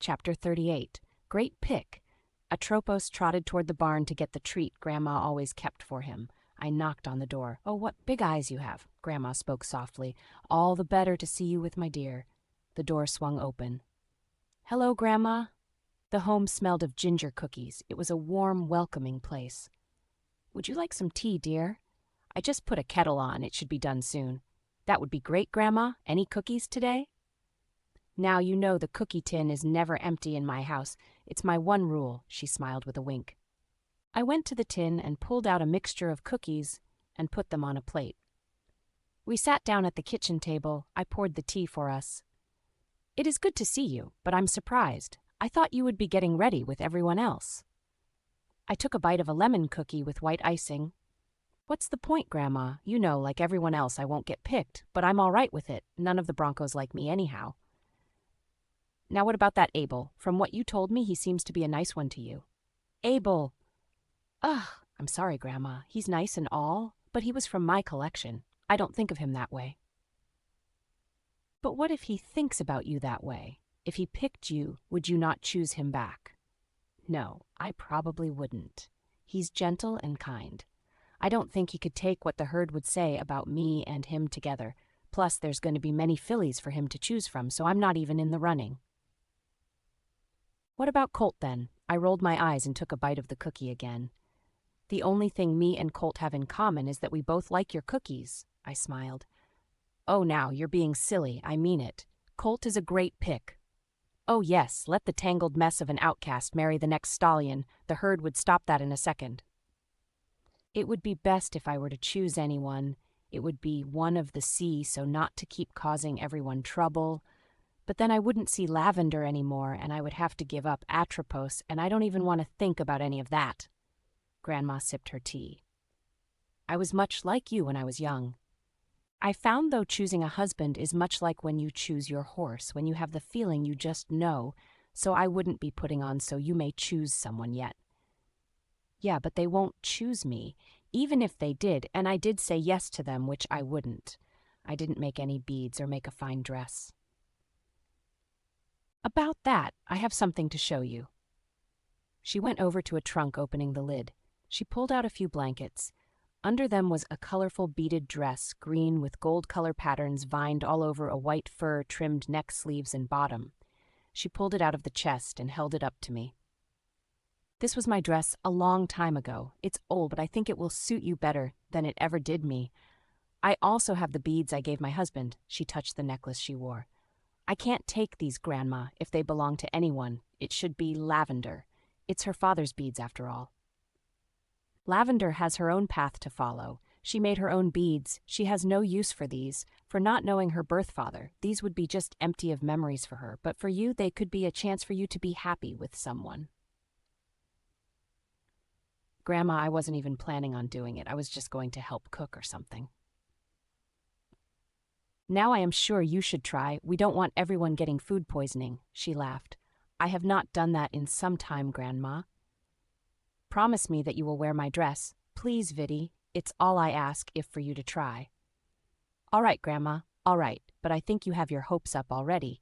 Chapter 38. Great Pick. Atropos trotted toward the barn to get the treat Grandma always kept for him. I knocked on the door. "Oh, what big eyes you have," Grandma spoke softly. "All the better to see you with my dear." The door swung open. "Hello, Grandma." The home smelled of ginger cookies. It was a warm, welcoming place. "Would you like some tea, dear?" "I just put a kettle on. It should be done soon." "That would be great, Grandma. Any cookies today?" "Now you know the cookie tin is never empty in my house. It's my one rule," she smiled with a wink. I went to the tin and pulled out a mixture of cookies and put them on a plate. We sat down at the kitchen table. I poured the tea for us. "It is good to see you, but I'm surprised. I thought you would be getting ready with everyone else." I took a bite of a lemon cookie with white icing. "What's the point, Grandma? You know, like everyone else, I won't get picked, but I'm all right with it. None of the Broncos like me anyhow." "Now what about that Abel? From what you told me, he seems to be a nice one to you." "Abel! Ugh, I'm sorry, Grandma. He's nice and all, but he was from my collection. I don't think of him that way." "But what if he thinks about you that way? If he picked you, would you not choose him back?" "No, I probably wouldn't. He's gentle and kind. I don't think he could take what the herd would say about me and him together. Plus, there's going to be many fillies for him to choose from, so I'm not even in the running." "What about Colt, then?" I rolled my eyes and took a bite of the cookie again. "The only thing me and Colt have in common is that we both like your cookies," I smiled. "Oh, now, you're being silly. I mean it. Colt is a great pick." "Oh, yes, let the tangled mess of an outcast marry the next stallion. The herd would stop that in a second." "It would be best if I were to choose anyone. It would be one of the sea, so not to keep causing everyone trouble. But then I wouldn't see Lavender anymore, and I would have to give up Atropos, and I don't even want to think about any of that." Grandma sipped her tea. "I was much like you when I was young. I found, though, choosing a husband is much like when you choose your horse, when you have the feeling you just know, so I wouldn't be putting on 'so you may choose someone' yet." "Yeah, but they won't choose me, even if they did, and I did say yes to them, which I wouldn't. I didn't make any beads or make a fine dress." "About that, I have something to show you." She went over to a trunk, opening the lid. She pulled out a few blankets. Under them was a colorful beaded dress, green with gold color patterns vined all over a white fur trimmed neck, sleeves, and bottom. She pulled it out of the chest and held it up to me. "This was my dress a long time ago. It's old, but I think it will suit you better than it ever did me. I also have the beads I gave my husband." She touched the necklace she wore. "I can't take these, Grandma, if they belong to anyone. It should be Lavender. It's her father's beads, after all." "Lavender has her own path to follow. She made her own beads. She has no use for these. For not knowing her birth father, these would be just empty of memories for her. But for you, they could be a chance for you to be happy with someone." "Grandma, I wasn't even planning on doing it. I was just going to help cook or something." "Now I am sure you should try. We don't want everyone getting food poisoning," she laughed. "I have not done that in some time, Grandma." "Promise me that you will wear my dress. Please, Viddy. It's all I ask, if for you to try." "All right, Grandma, all right, but I think you have your hopes up already.